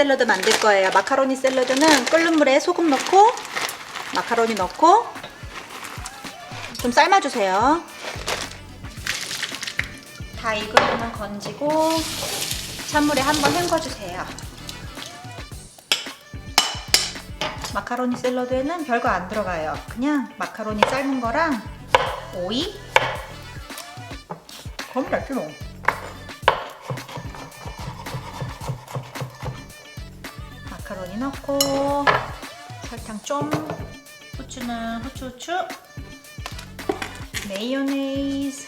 샐러드 만들 거예요. 마카로니 샐러드는 끓는 물에 소금 넣고 마카로니 넣고 좀 삶아주세요. 다 익으면 건지고 찬물에 한번 헹궈주세요. 마카로니 샐러드에는 별거 안 들어가요. 그냥 마카로니 삶은 거랑 오이 그럼 됐지 뭐. 마카로니 넣고 설탕 좀, 후추는 후추, 메요네즈,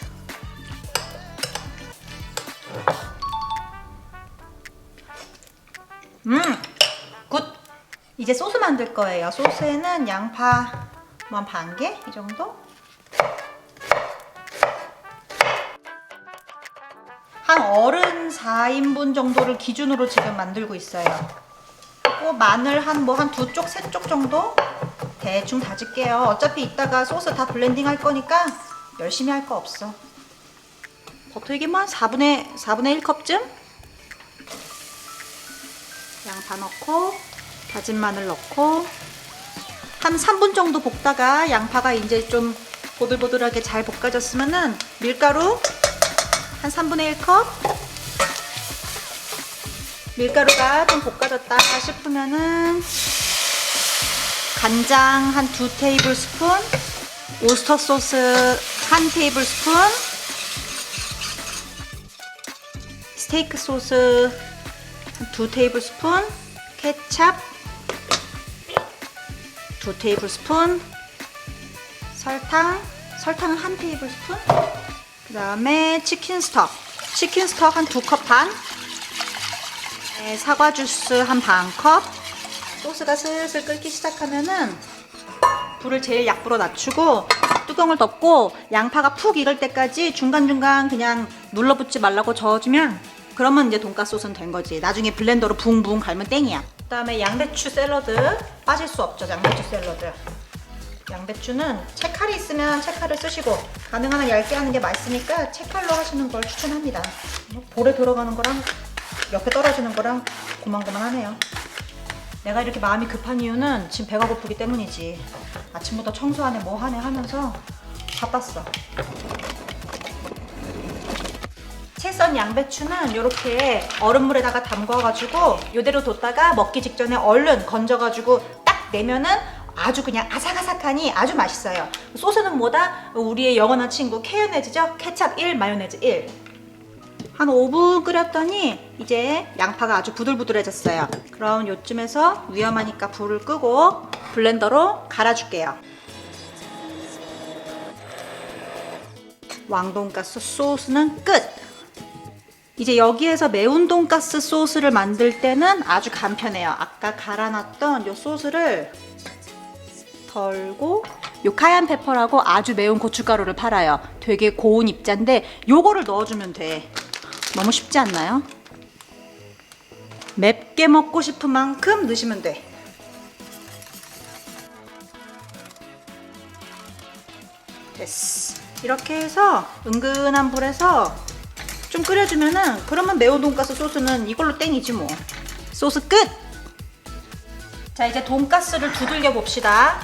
굿! 이제 소스 만들 거예요. 소스에는 양파 한 반 개? 이 정도? 한 어른 4인분 정도를 기준으로 지금 만들고 있어요. 그리고 마늘 한 두 쪽, 세 쪽 정도 대충 다질게요. 어차피 이따가 소스 다 블렌딩 할 거니까 열심히 할 거 없어. 버터튀김은 4분의 1컵쯤? 양파 넣고 다진 마늘 넣고 한 3분 정도 볶다가 양파가 이제 좀 보들보들하게 잘 볶아졌으면은 밀가루 한 3분의 1컵. 밀가루가 좀 볶아졌다 싶으면은 간장 한 2테이블스푼, 오스터 소스 1테이블스푼, 스테이크 소스 2테이블스푼, 케찹 2테이블스푼, 설탕은 1테이블스푼, 그 다음에 치킨 스톡 한 2컵 반, 사과 주스 한 반 컵. 소스가 슬슬 끓기 시작하면은 불을 제일 약불로 낮추고 뚜껑을 덮고 양파가 푹 익을 때까지 중간중간 그냥 눌러붙지 말라고 저어주면 그러면 이제 돈가스 소스는 된 거지. 나중에 블렌더로 붕붕 갈면 땡이야. 그 다음에 양배추 샐러드 빠질 수 없죠. 양배추 샐러드. 양배추는 채칼이 있으면 채칼을 쓰시고 가능한 한 얇게 하는 게 맛있으니까 채칼로 하시는 걸 추천합니다. 볼에 들어가는 거랑 옆에 떨어지는 거랑 고만고만하네요. 내가 이렇게 마음이 급한 이유는 지금 배가 고프기 때문이지. 아침부터 청소하네 뭐하네 하면서 바빴어. 채 썬 양배추는 이렇게 얼음물에다가 담궈가지고 이대로 뒀다가 먹기 직전에 얼른 건져가지고 딱 내면은 아주 그냥 아삭아삭하니 아주 맛있어요. 소스는 뭐다? 우리의 영원한 친구 케요네즈죠? 케찹 1, 마요네즈 1. 한 5분 끓였더니 이제 양파가 아주 부들부들해졌어요. 그럼 요쯤에서 위험하니까 불을 끄고 블렌더로 갈아줄게요. 왕돈가스 소스는 끝! 이제 여기에서 매운 돈가스 소스를 만들 때는 아주 간편해요. 아까 갈아놨던 요 소스를 덜고 요 카얀 페퍼라고 아주 매운 고춧가루를 팔아요. 되게 고운 입자인데 요거를 넣어주면 돼. 너무 쉽지 않나요? 맵게 먹고 싶은 만큼 넣으시면 돼. 됐어. 이렇게 해서 은근한 불에서 좀 끓여주면은 그러면 매운 돈가스 소스는 이걸로 땡이지 뭐. 소스 끝! 자, 이제 돈가스를 두들겨 봅시다.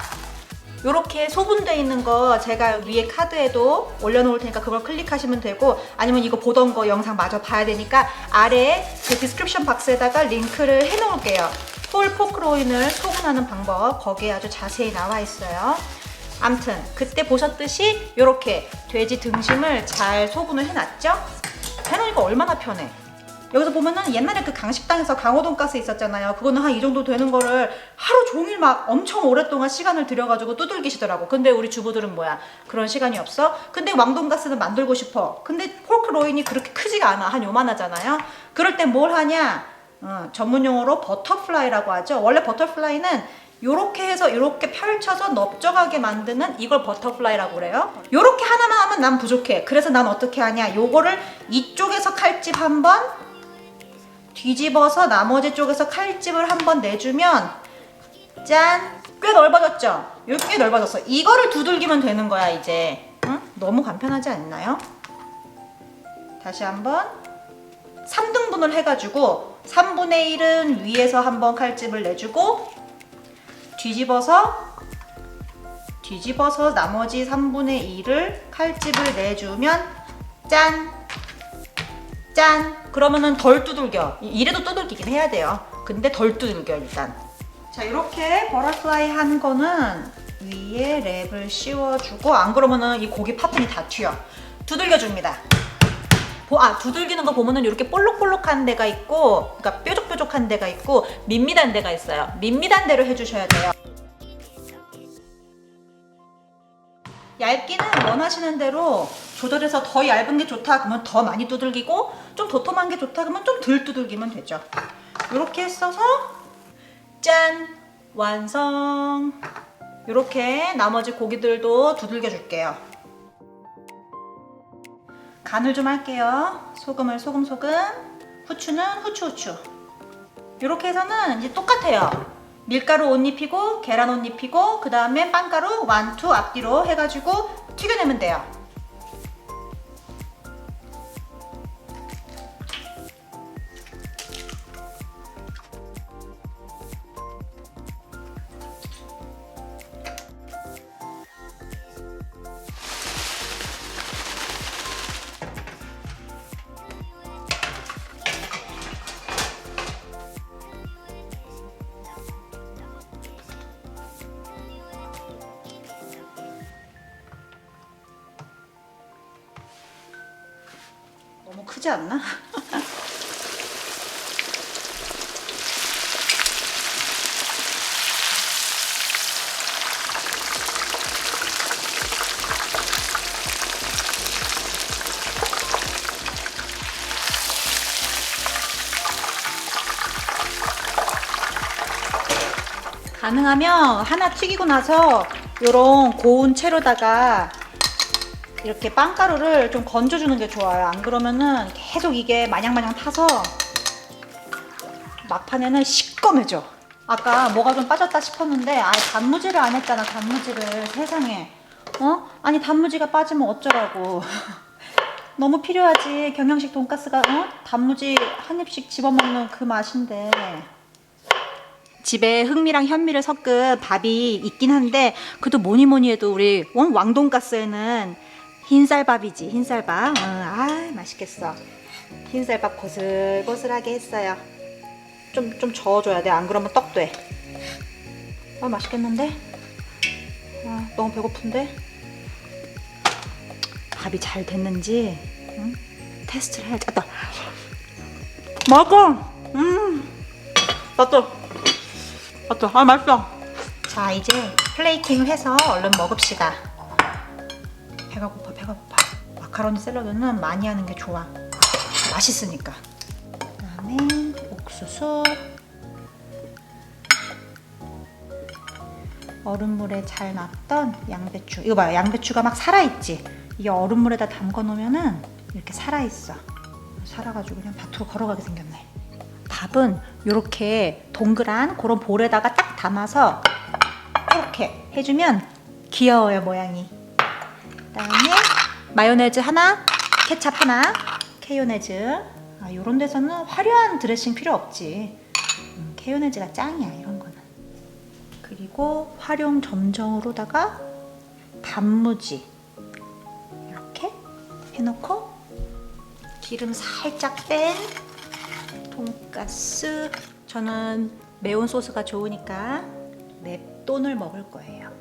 요렇게 소분되어 있는 거 제가 위에 카드에도 올려놓을 테니까 그걸 클릭하시면 되고, 아니면 이거 보던 거 영상 마저 봐야 되니까 아래 그 디스크립션 박스에다가 링크를 해놓을게요. 홀 포크로인을 소분하는 방법, 거기에 아주 자세히 나와 있어요. 암튼 그때 보셨듯이 요렇게 돼지 등심을 잘 소분을 해놨죠? 해놓으니까 얼마나 편해. 여기서 보면은 옛날에 그 강식당에서 강호 돈가스 있었잖아요. 그거는 한 이 정도 되는 거를 하루 종일 막 엄청 오랫동안 시간을 들여가지고 두들기시더라고. 근데 우리 주부들은 뭐야, 그런 시간이 없어? 근데 왕돈가스는 만들고 싶어. 근데 포크 로인이 그렇게 크지가 않아. 한 요만하잖아요. 그럴 땐 뭘 하냐, 전문 용어로 버터플라이라고 하죠. 원래 버터플라이는 요렇게 해서 요렇게 펼쳐서 넓적하게 만드는 이걸 버터플라이라고 그래요. 요렇게 하나만 하면 난 부족해. 그래서 난 어떻게 하냐, 요거를 이쪽에서 칼집 한번 뒤집어서 나머지 쪽에서 칼집을 한번 내주면 짠! 꽤 넓어졌죠? 이렇게 꽤 넓어졌어. 이거를 두들기면 되는 거야 이제. 응? 너무 간편하지 않나요? 다시 한번 3등분을 해가지고 3분의 1은 위에서 한번 칼집을 내주고 뒤집어서 나머지 3분의 1을 칼집을 내주면 짠! 짠! 그러면은 덜 두들겨. 이래도 두들기긴 해야 돼요. 근데 덜 두들겨 일단. 자, 이렇게 버터플라이 한 거는 위에 랩을 씌워주고, 안 그러면은 이 고기 파편이 다 튀어. 두들겨줍니다. 두들기는 거 보면은 이렇게 볼록볼록한 데가 있고, 그러니까 뾰족뾰족한 데가 있고, 밋밋한 데가 있어요. 밋밋한 데로 해주셔야 돼요. 얇기는 원하시는 대로 조절해서 더 얇은 게 좋다 그러면 더 많이 두들기고, 좀 도톰한 게 좋다 그러면 좀 덜 두들기면 되죠. 이렇게 써서 짠! 완성! 이렇게 나머지 고기들도 두들겨 줄게요. 간을 좀 할게요. 소금을 소금, 후추는 후추. 이렇게 해서는 이제 똑같아요. 밀가루 옷 입히고 계란 옷 입히고 그 다음에 빵가루 1, 2 앞뒤로 해가지고 튀겨내면 돼요. 너무 크지 않나? 가능하면 하나 튀기고 나서 요런 고운 채로다가 이렇게 빵가루를 좀 건져주는 게 좋아요. 안 그러면은 계속 이게 마냥마냥 타서 막판에는 시꺼매져. 아까 뭐가 좀 빠졌다 싶었는데 단무지를 안 했잖아. 단무지를. 세상에. 아니 단무지가 빠지면 어쩌라고. 너무 필요하지. 경양식 돈가스가 단무지 한 입씩 집어먹는 그 맛인데. 집에 흑미랑 현미를 섞은 밥이 있긴 한데 그래도 뭐니 해도 우리 왕돈가스에는 흰쌀밥이지. 흰쌀밥. 맛있겠어. 흰쌀밥 고슬고슬하게 했어요. 좀 저어줘야 돼. 안 그러면 떡 돼. 맛있겠는데? 너무 배고픈데? 밥이 잘 됐는지 테스트를 해야지. 먹어! 맞다. 맛있어. 자, 이제 플레이팅을 해서 얼른 먹읍시다. 배가 고파. 마카로니 샐러드는 많이 하는 게 좋아. 맛있으니까. 그다음에 옥수수. 얼음물에 잘 놨던 양배추. 이거 봐요. 양배추가 막 살아있지? 이게 얼음물에다 담궈 놓으면은 이렇게 살아있어. 살아가지고 그냥 밭으로 걸어가게 생겼네. 밥은 이렇게 동그란 그런 볼에다가 딱 담아서 이렇게 해주면 귀여워요, 모양이. 그다음에 마요네즈 하나, 케찹 하나, 케요네즈. 요런 데서는 화려한 드레싱 필요 없지. 케요네즈가 짱이야, 이런 거는. 그리고 활용 점정으로다가 단무지 이렇게 해놓고 기름 살짝 뺀 돈가스. 저는 매운 소스가 좋으니까 맵돈을 먹을 거예요.